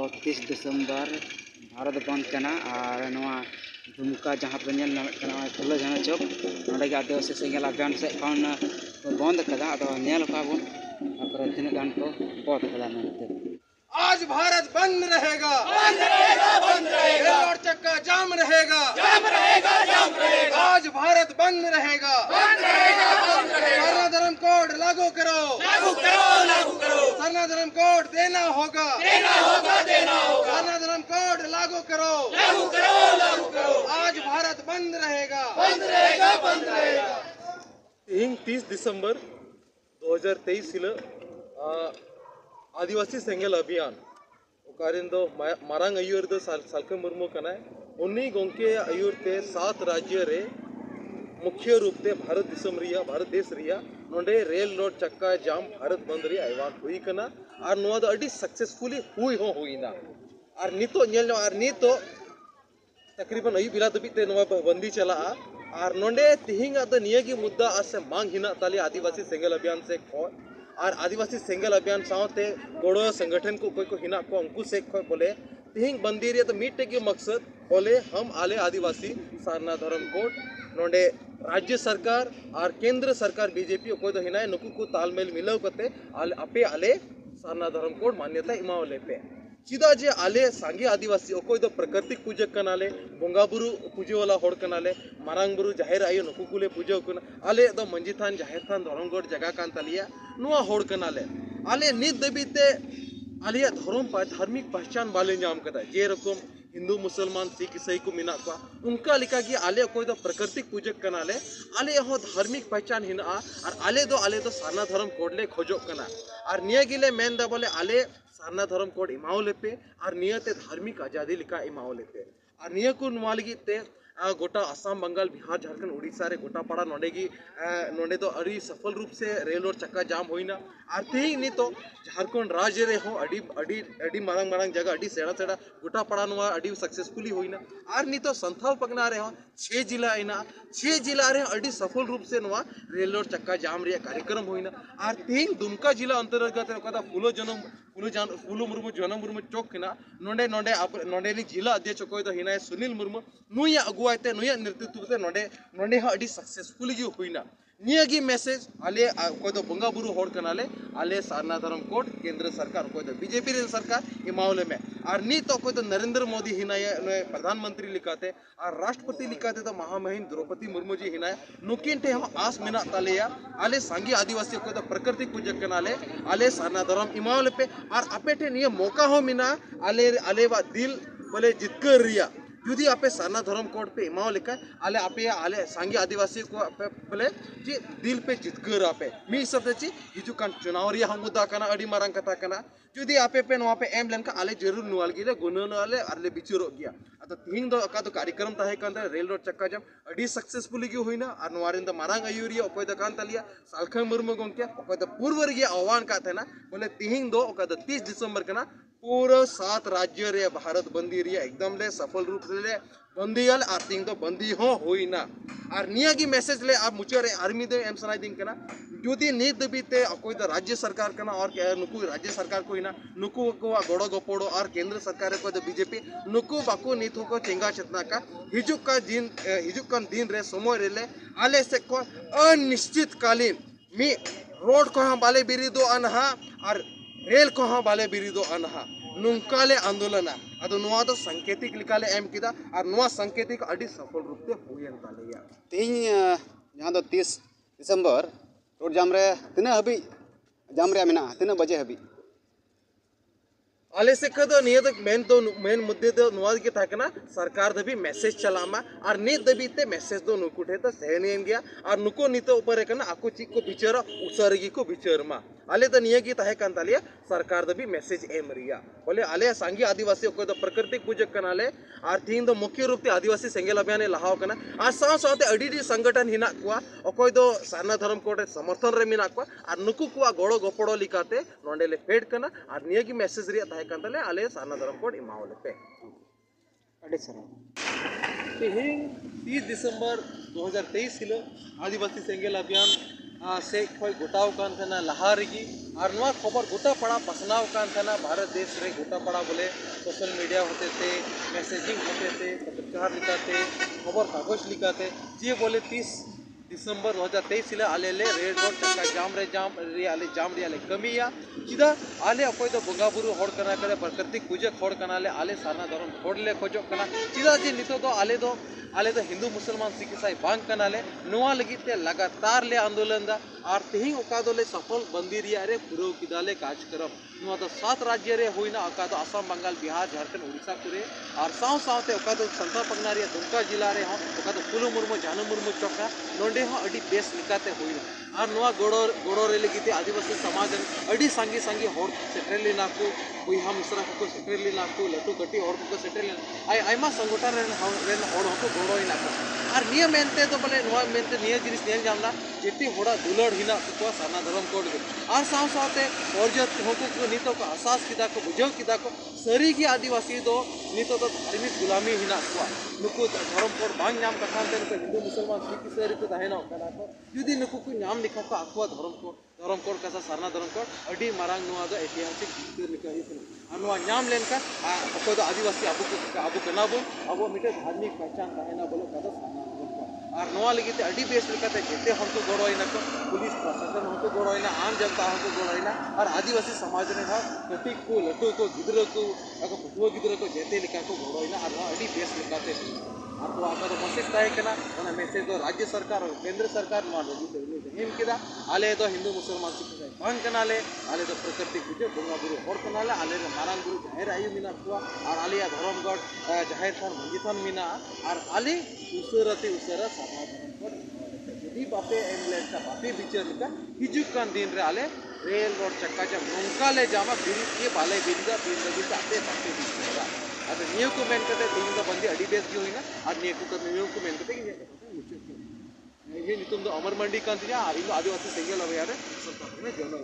30 दिसंबर भारत बंद करना और दुमका जहाँ पे फुलो झंडा चौक नोडे आदिवासी सेंगल अभियान से बंद कदा तीन गान को बंद कदा आज भारत बंद रहेगा और चक्का जाम रहेगा आज भारत बंद रहेगा सरना धर्म कोड लागू करो सरना धर्म कोड देना होगा सरना धर्म कोड लागू करो आज भारत बंद रहेगा 30 दिसंबर 2023 आदिवासी सेंगल अभियान ओकारिन दो मारांग आयुर दो सालके मुर्मू कना उन्नी गोंके आयुर ते 7 राज्य रे मुख्य रूप ते भारत देश रिया नोंडे रेल रोड चक्का जाम भारत बंद रे आयवान हुई कना और नोआ दो अडी सक्सेसफुली हुईना और नितो नेल और नितो तकरीबन अयु बिला दबिते नोआ बंदी चला और नोंडे तिहिंग अद नियगी मुद्दा आसे मांग हिना ताली आदिवासी सेंगल अभियान से खो और आदिवासी सेंगल अभियान साथे गोड़ो संगठन को कोई को हिना को अंकु से खो बोले तिहिंग बंदी रे तो मीटे के मकसद बोले हम आले आदिवासी सारना धर्म कोड नोंडे राज्य सरकार और केंद्र सरकार बीजेपी कोई तो हिना नुकु को तालमेल मिलाव करते आपे आले सारना धर्म कोड मान्यता इमावले पे चिदा जे आले सांगे आदिवासी कोई तो प्राकृतिक पूजक कनाले बोंगा बुरु पूजे वाला होड़ कनाले मारांग बुरु जाहिर आयो नुकु कुले पूजा कना आले दो मंजी थान जाहिर थान धर्मगढ़ जगह कान तलिया नुआ होड़ कनाले आले नित दबिते आलिया धार्मिक पहचान बाले नाम कदा जे रकम हिंदू मुसलमान सिख ईसाई को मिना को उनका लिखा कि आले कोई तो प्राकृतिक पूजक कनाले आले हो धार्मिक पहचान हिना और आले दो सारना धर्म कोडले खोजो कना और निया गिले मेन दा बोले आले सारना धर्म कोड इमावले पे और नियते धार्मिक आज़ादी लिखा इमावले पे और निया को नुआलगी ते गोटा आसाम बंगाल बिहार झारखंड उड़ीसा रे गोटा पड़ा नोडे तो अड़ी सफल रूप से रेल और चक्का जाम होइना और तेही नी तो झारखंड राज्य रे हो अड़ी मारंग जगह अड़ी सेड़ा गोटा पड़ा नुआ अड़ी सक्सेसफुली होइना और नी तो संथाल पगना रे हो 6 जिला आइना 6 जिला रे अड़ी सफल रूप से नुआ रेल और चक्का जाम रे कार्यक्रम होइना और तेही दुमका जिला अंतर्गत फूलो मुर्मू जनम मुर्मू चौक हिना नोडे जिला अध्यक्ष कोई तो हिना सुनील मुर्मू नुया अगुआते नुया नेतृत्व से नोडे हा अड़ी सक्सेसफुली गी हुईना नियागी मैसेज आले कोई तो बोंगा बुरु होड़ कनाले आले सारना धर्म कोड केंद्र सरकार कोई तो बीजेपी रे सरकार इमावले में और नी तो कोई तो नरेंद्र मोदी हिना प्रधानमंत्री लिखाते और राष्ट्रपति लिखाते तो महामहिम द्रौपदी मुर्मू जी हिना नुकिन टे हम आस मिना तालेया आले सांगी आदिवासी कोई तो प्राकृतिक पूजक कनाले आले सारना धर्म इमावले पे और अपेटे निये मौका हो मिना आले वा दिल बोले जितकर रिया जुदी आपे सारना धर्म कोड पे इमाव लिखा आले आपे आले सांगी आदिवासी को आपे बोले जी दिल पे जितकर आपे मी सब ची हिजु कान चुनाव रिया हम मुद्दा कना अड़ी मारंग कथा कना जुदी आपे पे नो आपे एम लेनका आले जरूर नुआल गिले गुनो आले आले बिचुरो गया अतो तीन दो का तो कार्यक्रम ताहे कंदे रेल रोड चक्का जाम अड़ी सक्सेसफुली गी होइना और नवारिंद मारंग आयुरिया ओकोय द कान तलिया सालखन मुर्मू गोंके ओकोय द पूर्व गे आह्वान का थे ना बोले तीन दो ओका द 30 दिसंबर कना पूरा 7 राज्य रे भारत बंदी रिया एकदम ले सफल रूप से बंदी आल और तीन तो बंदी हो होइना और निया की मैसेज ले आप मुचरे आर्मी दे एम सनाई दिन कना जुदी नीत दबीते कोई तो राज्य सरकार कना और नुकु राज्य सरकार को हिना नुकु को गोड़ो गोपोड़ो और केंद्र सरकार को तो बीजेपी नुकु बाकु नीत को चेंगा चेतना का हिजुक दिन रे समय रे आले से को अनिश्चित कालीन मी रोड को हम बाले बिरी दो अनहा और रेल को हाँ बाले बिरीदो अनहा नुंकाले आंदोलन अदो नुआ तो संकेतिक लिकाले एम किदा और नुआ संकेतिक अड़ी सफल रूप से हुयन तालेया तीन यहाँ तो 30 दिसंबर रोड जाम रे तीना हबी जाम रे मेना तीना बजे हबी आले से कदो निये तो मेन मुद्दे तो नुआ के थाकना सरकार दबी मैसेज चलामा और नी दबी ते मैसेज दो नुकुठे तो सहनियन गया और नुको नीतो ऊपर कना आको चिक को बिचरा उसरगी को बिचरमा आले तो निये की ताहे कंतालिया सरकार दबी मैसेज एम रिया बोले आले सांगी आदिवासी को तो प्राकृतिक पूजक कनाले और तीन तो मुख्य रूप से आदिवासी सेंगल अभियान लहाव कना और साथ अड़ी संगठन हिना कुआ ओकोय दो सारना धर्म कोड समर्थन रे मिना कुआ और नुकु कुआ गोड़ो गोपड़ो लिकाते नोंडेले फेड कना और निये की मैसेज रिया ताहे कंताले आले सारना धर्म कोड इमावले पे अड़ी सर 30 दिसंबर 2023 आदिवासी सेंगल अभियान से खय गोटाव कान थाना लहा रेगी और नवा खबर गोटा पड़ा पसनाव कान थाना भारत देश रे गोटा पड़ा बोले सोशल मीडिया होते थे मैसेजिंग होते थे पत्रकार लिखाते खबर कागज लिखाते जे बोले 30 दिसंबर 2023 ले आले ले रेड रोड चक्का जाम रे आले कमिया चिदा आले अकोय तो बंगा बुरु होड़ कना करे प्राकृतिक पूजक होड़ कना ले आले सारना धर्म होड़ ले खोजो कना चिदा जे नितो तो आले तो हिंदू मुसलमान सिख ईसाई बांग कना ले नुआ लगी ते लगातार ले आंदोलन दा और तेही ओका दो ले सफल बंदी रिया रे पुरो किदाले कार्यक्रम नुआ तो 7 राज्य रे होइना ओका तो असम बंगाल बिहार झारखंड उड़ीसा करे और साव सावते ओका तो संता पगना रे दुमका जिला रे हो ओका तो फुलु मुर्मू जानू मुर्मू चौका नोंडे हो अडी बेस लिकाते होइना और नुआ गोड़ो रे लगी आदिवासी समाज अडी सांगी सांगी होड़ सेटल लेना को बुहा मिश्रा को सेटल लेना को लटू कटी होड़ को सेटल लेना आयमा संगठन रेन होड़ को गोड़ो हिना को और नियम मेनते तो बोले नुआ मेनते निय जिनिस नेल जामना जेती होड़ा दुलड़ हिना को साना धर्म कोड के और साव सावते औरजत होको को नितो को आसास किदा को बुझाव किदा को सरी की आदिवासी दो नितो तो धार्मिक गुलामी हिना को नुकु धर्म कोड बांग नाम कथान ते हिंदू मुसलमान सिख ईसाई को दाहेनो कना को जुदी नुकु को नाम लिखा को आखवा धर्म कोड का सारना धर्म कोड अडी मारांग नुआ दो ऐतिहासिक जिक्र लिखा है अनुआ नाम लेनका अको दो आदिवासी अबु कनाबो अबो मिटे धार्मिक पहचान दाहेना बोलो कदा सारना धर्म कोड और नुआ लगी ते अडी बेस लिखाते जेते हमको गोड़ोइना को पुलिस प्रशासन हमको गोड़ोइना आम जनता हमको गोड़ोइना और आदिवासी समाज ने हा कटिक को लटू को गिदरो को अको फुटुआ गिदरो को जेते लिखा को गोड़ोइना और अडी बेस लिखाते और तो आका तो मैसेज ताहे कना ओना मैसेज दो राज्य सरकार और केंद्र सरकार मा लगी तो हिम किदा आले तो हिंदू मुसलमान सिख ईसाई बांग कनाले आले तो प्रकृति पूजे बंगा बुरु होड़ कनाले आले रे मारांग बुरु जाहेर आयु मिना कुआ और आलिया धर्मगढ़ जाहेर थान मंजी थान मिना और आले उसरते उसरा सारना धर्म कोड यदि बापे एमलेट का बापे बिचार लिखा हिजुक कान दिन रे आले रेल रोड चक्का जब नोंका ले जामा बिल के बाले बिलगा बिल लगी आते बापे बिचारा अब नियो को मेन करते तीन का बंदी अडी बेस की होइना और नियो को नियो को मेन करते ये नितुम तो अमर मंडी कांतिया आदिवासी सेंगल अवे यार सब में जनो